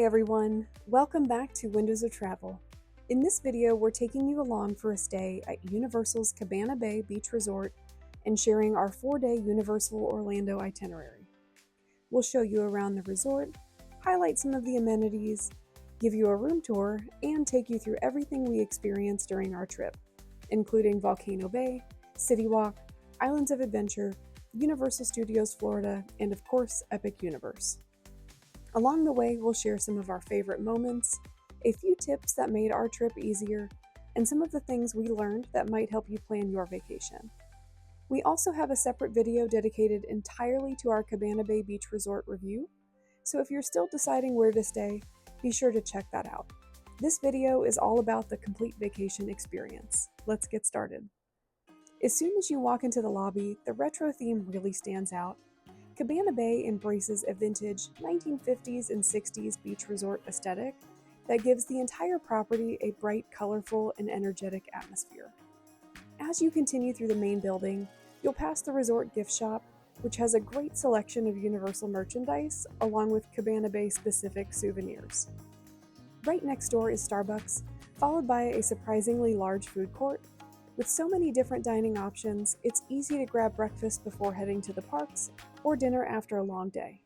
Hi everyone, welcome back to Windows of Travel. In this video, we're taking you along for a stay at Universal's Cabana Bay Beach Resort and sharing our 4-day Universal Orlando itinerary. We'll show you around the resort, highlight some of the amenities, give you a room tour, and take you through everything we experienced during our trip, including Volcano Bay, CityWalk, Islands of Adventure, Universal Studios Florida, and of course, Epic Universe. Along the way, we'll share some of our favorite moments, a few tips that made our trip easier, and some of the things we learned that might help you plan your vacation. We also have a separate video dedicated entirely to our Cabana Bay Beach Resort review, so if you're still deciding where to stay, be sure to check that out. This video is all about the complete vacation experience. Let's get started. As soon as you walk into the lobby, the retro theme really stands out. Cabana Bay embraces a vintage 1950s and 60s beach resort aesthetic that gives the entire property a bright, colorful, and energetic atmosphere. As you continue through the main building, you'll pass the resort gift shop, which has a great selection of Universal merchandise along with Cabana Bay specific souvenirs. Right next door is Starbucks, followed by a surprisingly large food court. With so many different dining options, it's easy to grab breakfast before heading to the parks or dinner after a long day.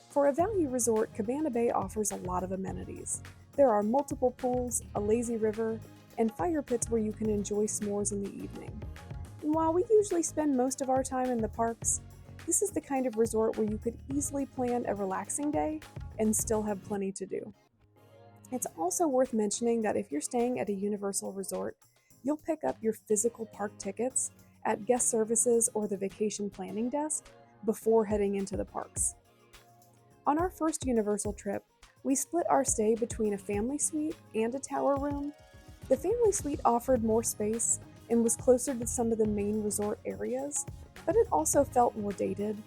For a value resort, Cabana Bay offers a lot of amenities. There are multiple pools, a lazy river, and fire pits where you can enjoy s'mores in the evening. And while we usually spend most of our time in the parks, this is the kind of resort where you could easily plan a relaxing day and still have plenty to do. It's also worth mentioning that if you're staying at a Universal resort, you'll pick up your physical park tickets at guest services or the vacation planning desk before heading into the parks. On our first Universal trip, we split our stay between a family suite and a tower room. The family suite offered more space and was closer to some of the main resort areas, but it also felt more dated.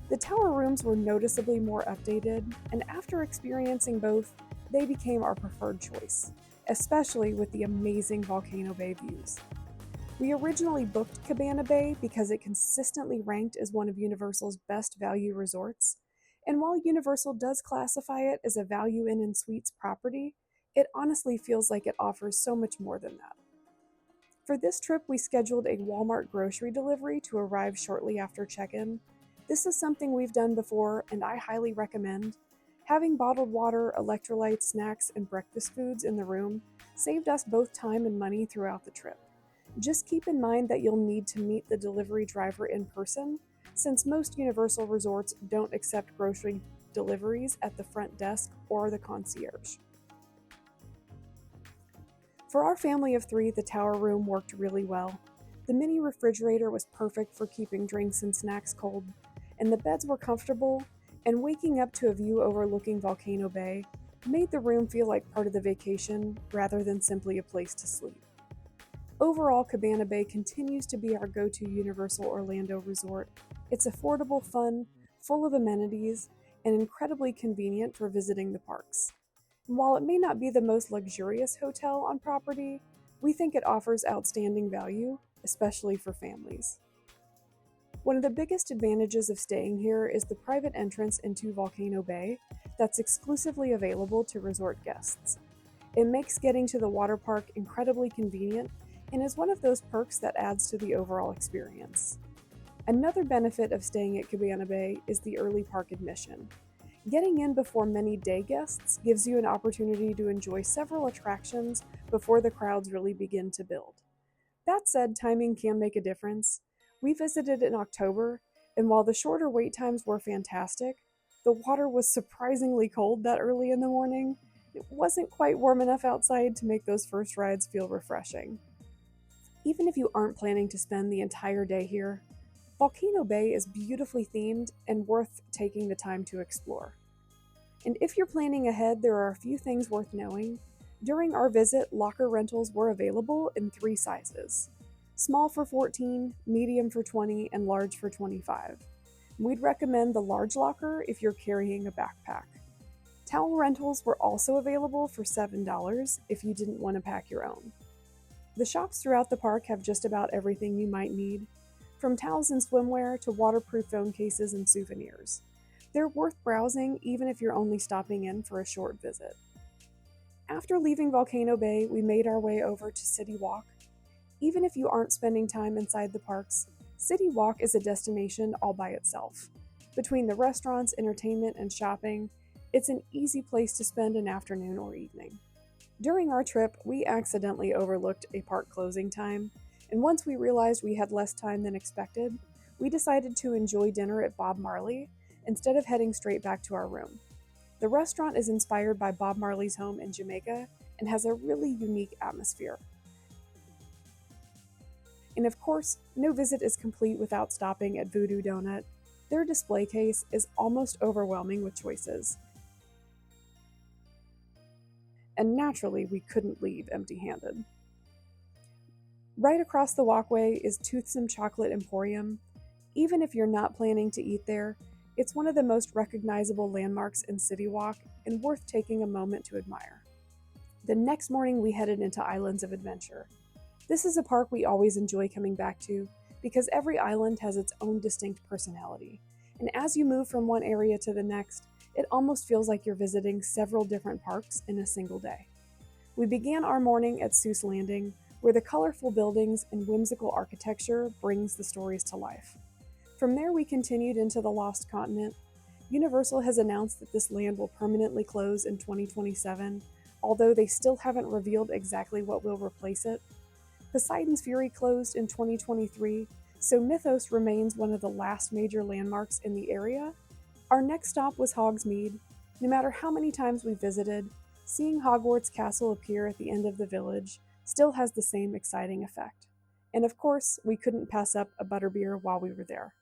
The tower rooms were noticeably more updated, and after experiencing both, they became our preferred choice, especially with the amazing Volcano Bay views. We originally booked Cabana Bay because it consistently ranked as one of Universal's best value resorts, and while Universal does classify it as a value inn and suites property, it honestly feels like it offers so much more than that. For this trip, we scheduled a Walmart grocery delivery to arrive shortly after check-in. This is something we've done before, and I highly recommend. Having bottled water, electrolytes, snacks, and breakfast foods in the room saved us both time and money throughout the trip. Just keep in mind that you'll need to meet the delivery driver in person, since most Universal resorts don't accept grocery deliveries at the front desk or the concierge. For our family of 3, the tower room worked really well. The mini refrigerator was perfect for keeping drinks and snacks cold, and the beds were comfortable, and waking up to a view overlooking Volcano Bay made the room feel like part of the vacation rather than simply a place to sleep. Overall, Cabana Bay continues to be our go-to Universal Orlando resort. It's affordable, fun, full of amenities, and incredibly convenient for visiting the parks. And while it may not be the most luxurious hotel on property, we think it offers outstanding value, especially for families. One of the biggest advantages of staying here is the private entrance into Volcano Bay that's exclusively available to resort guests. It makes getting to the water park incredibly convenient and is one of those perks that adds to the overall experience. Another benefit of staying at Cabana Bay is the early park admission. Getting in before many day guests gives you an opportunity to enjoy several attractions before the crowds really begin to build. That said, timing can make a difference. We visited in October, and while the shorter wait times were fantastic, the water was surprisingly cold that early in the morning. It wasn't quite warm enough outside to make those first rides feel refreshing. Even if you aren't planning to spend the entire day here, Volcano Bay is beautifully themed and worth taking the time to explore. And if you're planning ahead, there are a few things worth knowing. During our visit, locker rentals were available in 3 sizes: small for 14, medium for 20, and large for 25. We'd recommend the large locker if you're carrying a backpack. Towel rentals were also available for $7 if you didn't want to pack your own. The shops throughout the park have just about everything you might need, from towels and swimwear to waterproof phone cases and souvenirs. They're worth browsing even if you're only stopping in for a short visit. After leaving Volcano Bay, we made our way over to CityWalk. Even if you aren't spending time inside the parks, CityWalk is a destination all by itself. Between the restaurants, entertainment, and shopping, it's an easy place to spend an afternoon or evening. During our trip, we accidentally overlooked a park closing time, and once we realized we had less time than expected, we decided to enjoy dinner at Bob Marley instead of heading straight back to our room. The restaurant is inspired by Bob Marley's home in Jamaica and has a really unique atmosphere. And of course, no visit is complete without stopping at Voodoo Doughnut. Their display case is almost overwhelming with choices. And naturally, we couldn't leave empty-handed. Right across the walkway is Toothsome Chocolate Emporium. Even if you're not planning to eat there, it's one of the most recognizable landmarks in CityWalk and worth taking a moment to admire. The next morning, we headed into Islands of Adventure. This is a park we always enjoy coming back to because every island has its own distinct personality. And as you move from one area to the next, it almost feels like you're visiting several different parks in a single day. We began our morning at Seuss Landing, where the colorful buildings and whimsical architecture brings the stories to life. From there, we continued into the Lost Continent. Universal has announced that this land will permanently close in 2027, although they still haven't revealed exactly what will replace it. Poseidon's Fury closed in 2023, so Mythos remains one of the last major landmarks in the area. Our next stop was Hogsmeade. No matter how many times we visited, seeing Hogwarts Castle appear at the end of the village still has the same exciting effect. And of course, we couldn't pass up a butterbeer while we were there.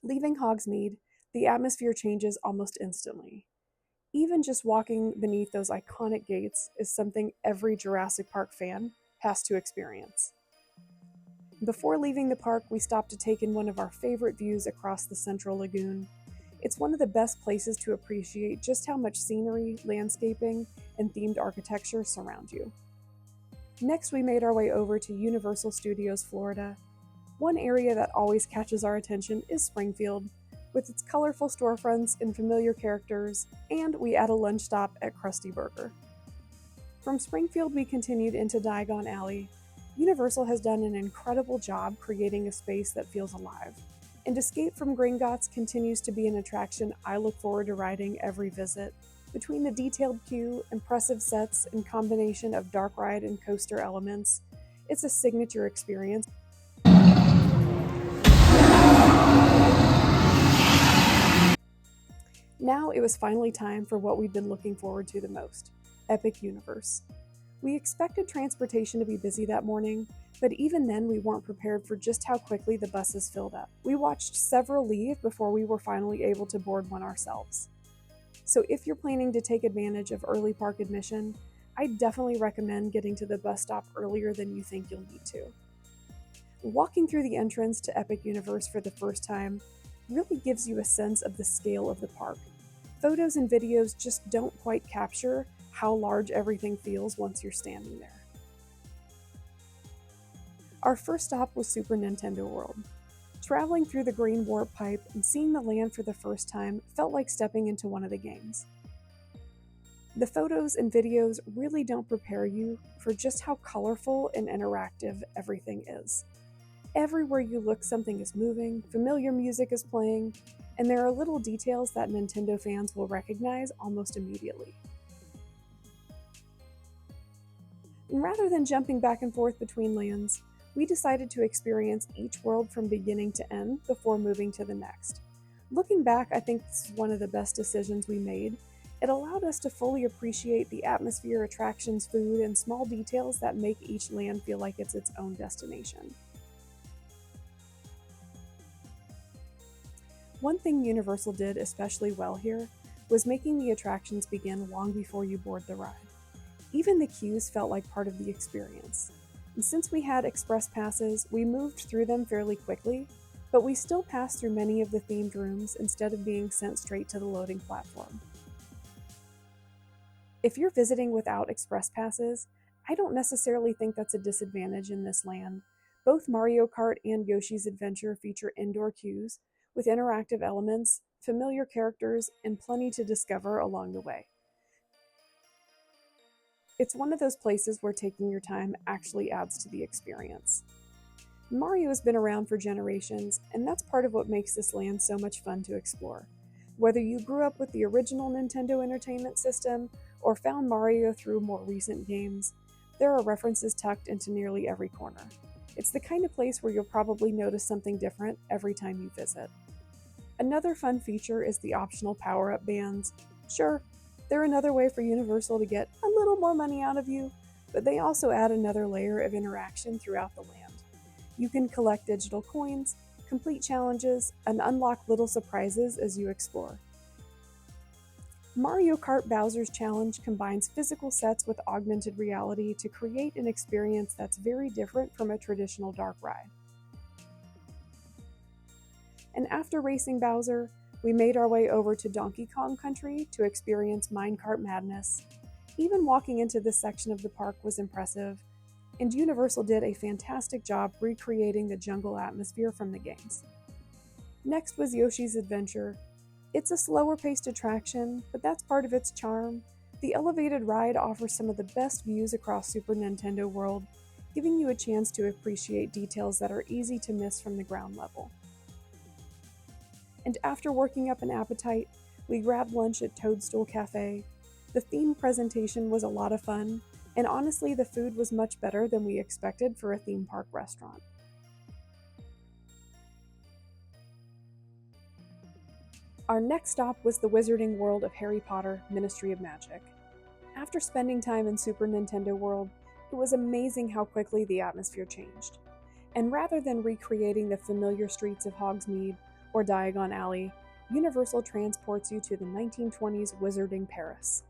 Leaving Hogsmeade, the atmosphere changes almost instantly. Even just walking beneath those iconic gates is something every Jurassic Park fan has to experience. Before leaving the park, we stopped to take in one of our favorite views across the Central Lagoon. It's one of the best places to appreciate just how much scenery, landscaping, and themed architecture surround you. Next, we made our way over to Universal Studios Florida. One area that always catches our attention is Springfield, with its colorful storefronts and familiar characters, and we add a lunch stop at Krusty Burger. From Springfield, we continued into Diagon Alley. Universal has done an incredible job creating a space that feels alive, and Escape from Gringotts continues to be an attraction I look forward to riding every visit. Between the detailed queue, impressive sets, and combination of dark ride and coaster elements, it's a signature experience. Now it was finally time for what we'd been looking forward to the most, Epic Universe. We expected transportation to be busy that morning, but even then we weren't prepared for just how quickly the buses filled up. We watched several leave before we were finally able to board one ourselves. So if you're planning to take advantage of early park admission, I definitely recommend getting to the bus stop earlier than you think you'll need to. Walking through the entrance to Epic Universe for the first time really gives you a sense of the scale of the park. Photos and videos just don't quite capture how large everything feels once you're standing there. Our first stop was Super Nintendo World. Traveling through the green warp pipe and seeing the land for the first time felt like stepping into one of the games. The photos and videos really don't prepare you for just how colorful and interactive everything is. Everywhere you look, something is moving, familiar music is playing, and there are little details that Nintendo fans will recognize almost immediately. And rather than jumping back and forth between lands, we decided to experience each world from beginning to end before moving to the next. Looking back, I think this is one of the best decisions we made. It allowed us to fully appreciate the atmosphere, attractions, food, and small details that make each land feel like it's its own destination. One thing Universal did especially well here was making the attractions begin long before you board the ride. Even the queues felt like part of the experience. And since we had express passes, we moved through them fairly quickly, but we still passed through many of the themed rooms instead of being sent straight to the loading platform. If you're visiting without express passes, I don't necessarily think that's a disadvantage in this land. Both Mario Kart and Yoshi's Adventure feature indoor queues, with interactive elements, familiar characters, and plenty to discover along the way. It's one of those places where taking your time actually adds to the experience. Mario has been around for generations, and that's part of what makes this land so much fun to explore. Whether you grew up with the original Nintendo Entertainment System or found Mario through more recent games, there are references tucked into nearly every corner. It's the kind of place where you'll probably notice something different every time you visit. Another fun feature is the optional power-up bands. Sure, they're another way for Universal to get a little more money out of you, but they also add another layer of interaction throughout the land. You can collect digital coins, complete challenges, and unlock little surprises as you explore. Mario Kart Bowser's Challenge combines physical sets with augmented reality to create an experience that's very different from a traditional dark ride. And after racing Bowser, we made our way over to Donkey Kong Country to experience Minecart Madness. Even walking into this section of the park was impressive, and Universal did a fantastic job recreating the jungle atmosphere from the games. Next was Yoshi's Adventure. It's a slower paced attraction, but that's part of its charm. The elevated ride offers some of the best views across Super Nintendo World, giving you a chance to appreciate details that are easy to miss from the ground level. And after working up an appetite, we grabbed lunch at Toadstool Cafe. The theme presentation was a lot of fun, and honestly, the food was much better than we expected for a theme park restaurant. Our next stop was the Wizarding World of Harry Potter: Ministry of Magic. After spending time in Super Nintendo World, it was amazing how quickly the atmosphere changed. And rather than recreating the familiar streets of Hogsmeade or Diagon Alley, Universal transports you to the 1920s Wizarding Paris.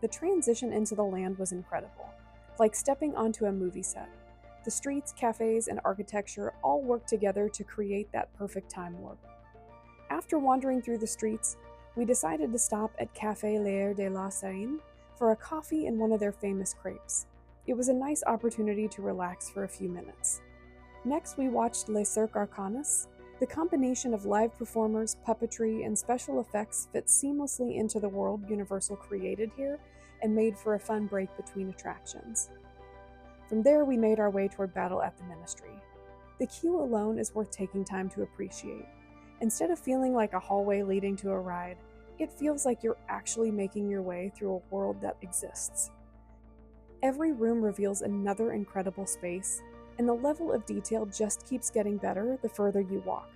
The transition into the land was incredible, like stepping onto a movie set. The streets, cafes, and architecture all worked together to create that perfect time warp. After wandering through the streets, we decided to stop at Café L'Air de la Seine for a coffee and one of their famous crepes. It was a nice opportunity to relax for a few minutes. Next, we watched Les Cirques Arcanus. The combination of live performers, puppetry, and special effects fit seamlessly into the world Universal created here and made for a fun break between attractions. From there, we made our way toward Battle at the Ministry. The queue alone is worth taking time to appreciate. Instead of feeling like a hallway leading to a ride, it feels like you're actually making your way through a world that exists. Every room reveals another incredible space, and the level of detail just keeps getting better the further you walk.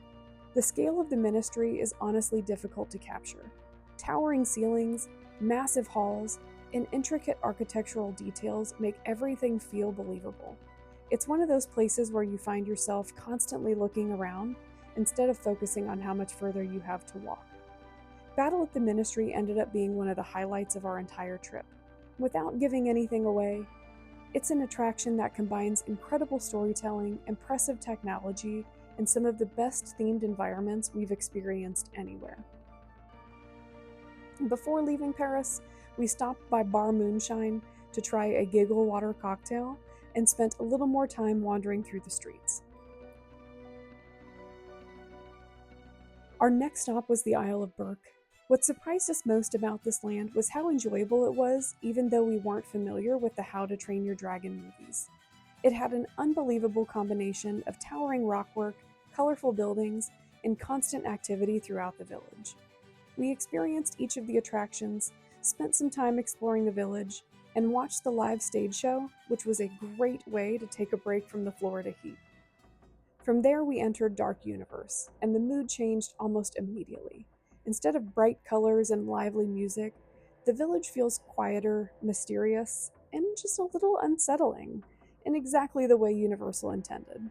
The scale of the Ministry is honestly difficult to capture. Towering ceilings, massive halls, and intricate architectural details make everything feel believable. It's one of those places where you find yourself constantly looking around instead of focusing on how much further you have to walk. Battle at the Ministry ended up being one of the highlights of our entire trip. Without giving anything away, it's an attraction that combines incredible storytelling, impressive technology, and some of the best themed environments we've experienced anywhere. Before leaving Paris, we stopped by Bar Moonshine to try a giggle water cocktail and spent a little more time wandering through the streets. Our next stop was the Isle of Berk. What surprised us most about this land was how enjoyable it was, even though we weren't familiar with the How to Train Your Dragon movies. It had an unbelievable combination of towering rockwork, colorful buildings, and constant activity throughout the village. We experienced each of the attractions, spent some time exploring the village, and watched the live stage show, which was a great way to take a break from the Florida heat. From there, we entered Dark Universe, and the mood changed almost immediately. Instead of bright colors and lively music, the village feels quieter, mysterious, and just a little unsettling, in exactly the way Universal intended.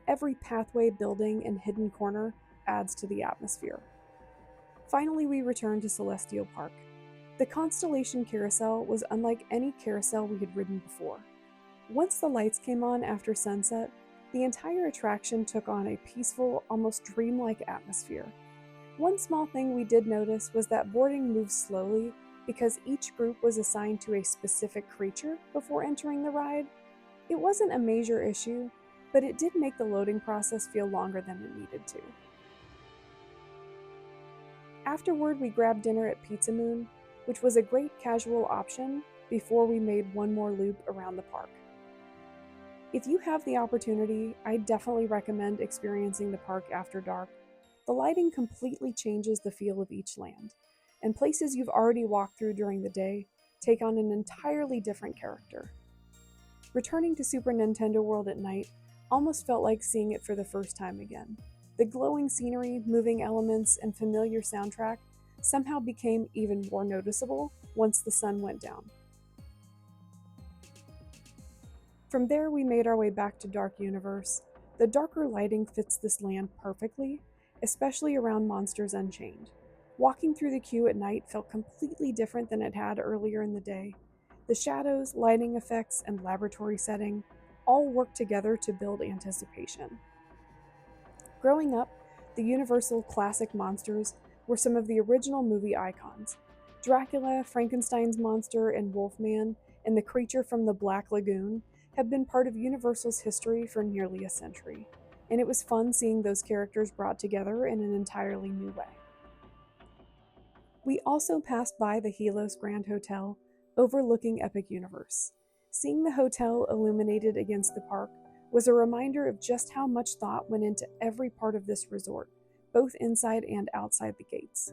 Every pathway, building, and hidden corner adds to the atmosphere. Finally, we returned to Celestial Park. The Constellation Carousel was unlike any carousel we had ridden before. Once the lights came on after sunset, the entire attraction took on a peaceful, almost dreamlike atmosphere. One small thing we did notice was that boarding moved slowly because each group was assigned to a specific creature before entering the ride. It wasn't a major issue, but it did make the loading process feel longer than it needed to. Afterward, we grabbed dinner at Pizza Moon, which was a great casual option before we made one more loop around the park. If you have the opportunity, I definitely recommend experiencing the park after dark. The lighting completely changes the feel of each land, and places you've already walked through during the day take on an entirely different character. Returning to Super Nintendo World at night almost felt like seeing it for the first time again. The glowing scenery, moving elements, and familiar soundtrack somehow became even more noticeable once the sun went down. From there, we made our way back to Dark Universe. The darker lighting fits this land perfectly, especially around Monsters Unchained. Walking through the queue at night felt completely different than it had earlier in the day. The shadows, lighting effects, and laboratory setting all worked together to build anticipation. Growing up, the Universal classic monsters were some of the original movie icons. Dracula, Frankenstein's monster, and Wolfman, and the creature from the Black Lagoon have been part of Universal's history for nearly a century, and it was fun seeing those characters brought together in an entirely new way. We also passed by the Helos Grand Hotel, overlooking Epic Universe. Seeing the hotel illuminated against the park was a reminder of just how much thought went into every part of this resort, both inside and outside the gates.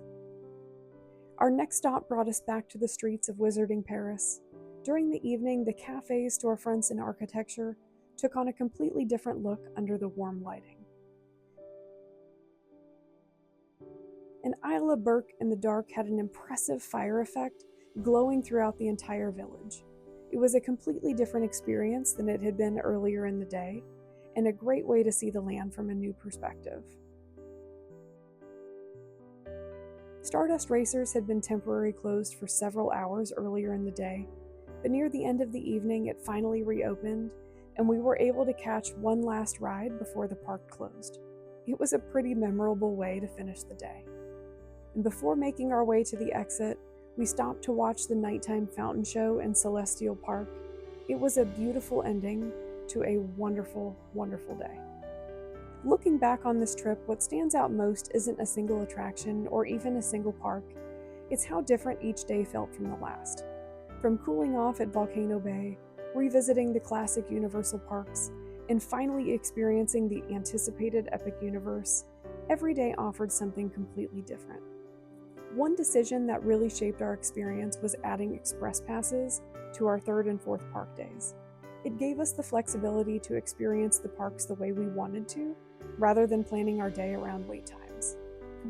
Our next stop brought us back to the streets of Wizarding Paris. During the evening, the cafes, storefronts, and architecture took on a completely different look under the warm lighting. And Isla Burke in the dark had an impressive fire effect glowing throughout the entire village. It was a completely different experience than it had been earlier in the day, and a great way to see the land from a new perspective. Stardust Racers had been temporarily closed for several hours earlier in the day, but near the end of the evening it finally reopened, and we were able to catch one last ride before the park closed. It was a pretty memorable way to finish the day. And before making our way to the exit, we stopped to watch the nighttime fountain show in Celestial Park. It was a beautiful ending to a wonderful, wonderful day. Looking back on this trip, what stands out most isn't a single attraction or even a single park. It's how different each day felt from the last. From cooling off at Volcano Bay, revisiting the classic Universal parks, and finally experiencing the anticipated Epic Universe, every day offered something completely different. One decision that really shaped our experience was adding express passes to our third and fourth park days. It gave us the flexibility to experience the parks the way we wanted to, rather than planning our day around wait times.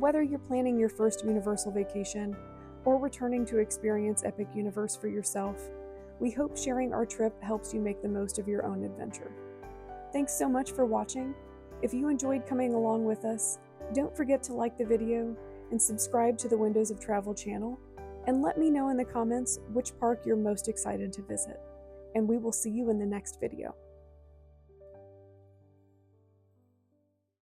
Whether you're planning your first Universal vacation or returning to experience Epic Universe for yourself, we hope sharing our trip helps you make the most of your own adventure. Thanks so much for watching. If you enjoyed coming along with us, don't forget to like the video and subscribe to the Windows of Travel channel, and let me know in the comments which park you're most excited to visit. And we will see you in the next video.